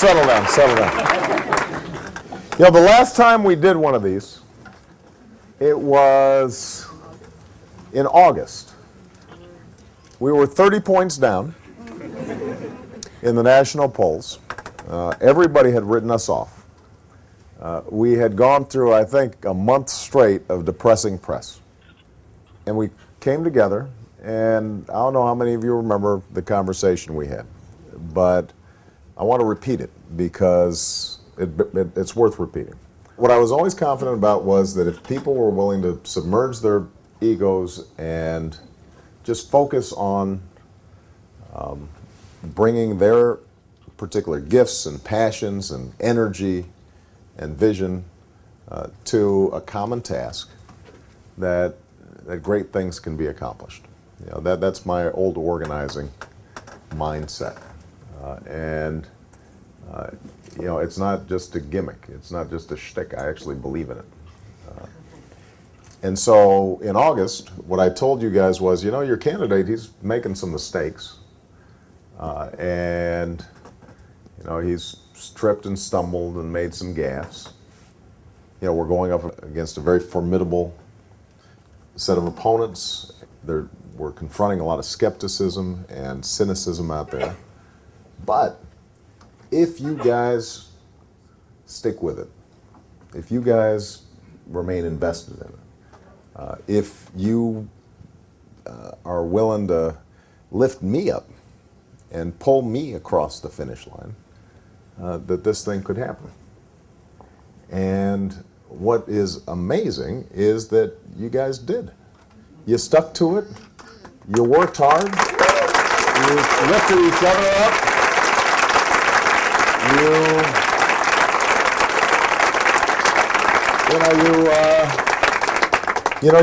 settle down, settle down. You know, the last time we did one of these, it was in August. We were 30 points down in the national polls. Everybody had written us off. We had gone through, I think, a month straight of depressing press. And we came together, and I don't know how many of you remember the conversation we had, but I want to repeat it because it's worth repeating. What I was always confident about was that if people were willing to submerge their egos and just focus on bringing their particular gifts and passions and energy and vision to a common task, that great things can be accomplished. You know, that's my old organizing mindset. You know, it's not just a gimmick. It's not just a shtick. I actually believe in it. And so in August, what I told you guys was, you know, your candidate, he's making some mistakes. And, you know, he's tripped and stumbled and made some gaffes. You know, we're going up against a very formidable set of opponents. We're confronting a lot of skepticism and cynicism out there. But if you guys stick with it, if you guys remain invested in it, if you are willing to lift me up and pull me across the finish line, that this thing could happen. And what is amazing is that you guys did. You stuck to it. You worked hard. You lifted each other up.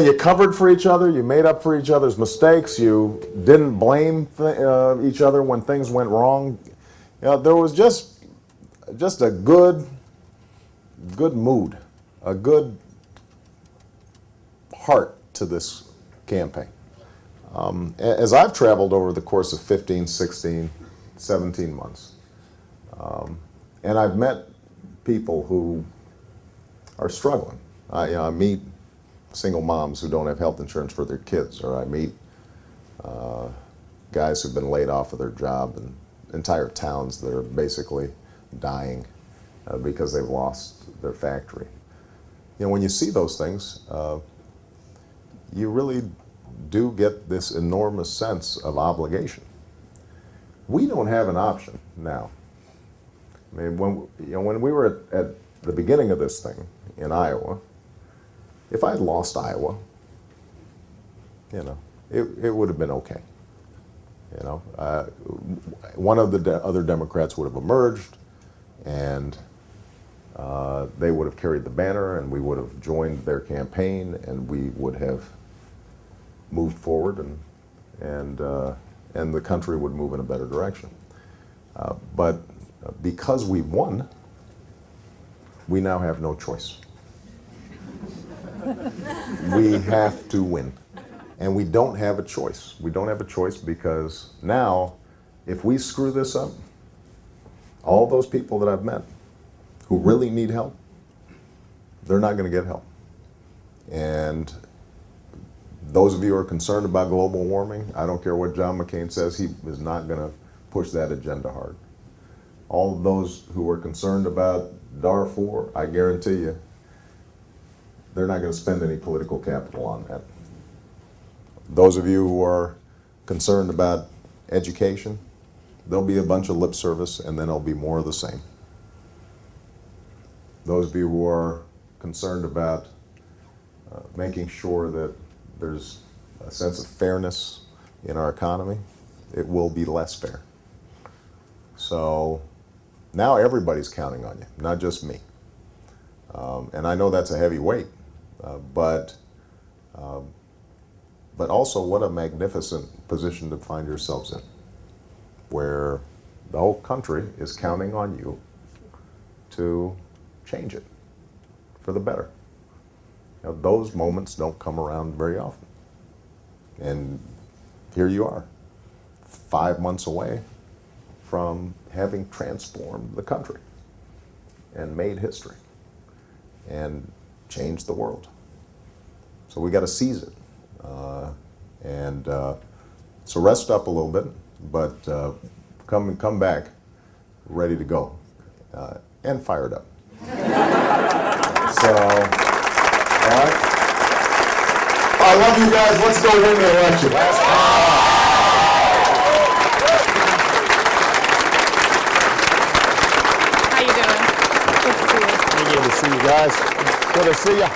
You covered for each other. You made up for each other's mistakes. You didn't blame each other when things went wrong. You know, there was just a good mood, a good heart to this campaign. As I've traveled over the course of 15, 16, 17 months, and I've met people who are struggling. I meet single moms who don't have health insurance for their kids, or I meet guys who've been laid off of their job, and entire towns that are basically dying because they've lost their factory. You know, when you see those things, you really do get this enormous sense of obligation. We don't have an option now. I mean, when we were at the beginning of this thing in Iowa, if I had lost Iowa, you know, it would have been okay. You know, one of the other Democrats would have emerged, and they would have carried the banner, and we would have joined their campaign, and we would have moved forward, and the country would move in a better direction. But because we won, we now have no choice. We have to win. And we don't have a choice. We don't have a choice because now, if we screw this up, all those people that I've met who really need help, they're not going to get help. And those of you who are concerned about global warming, I don't care what John McCain says, he is not going to push that agenda hard. All of those who are concerned about Darfur, I guarantee you, they're not going to spend any political capital on that. Those of you who are concerned about education, there'll be a bunch of lip service, and then there'll be more of the same. Those of you who are concerned about making sure that there's a sense of fairness in our economy, it will be less fair. So now everybody's counting on you, not just me. And I know that's a heavy weight, but also what a magnificent position to find yourselves in, where the whole country is counting on you to change it for the better. You know, those moments don't come around very often. And here you are, 5 months away from having transformed the country and made history and changed the world. So we got to seize it. So rest up a little bit, but come back ready to go and fired up. So, all right. I love you guys. Let's go win the election. How you doing? Good to see you. Good to see you guys. Good to see you.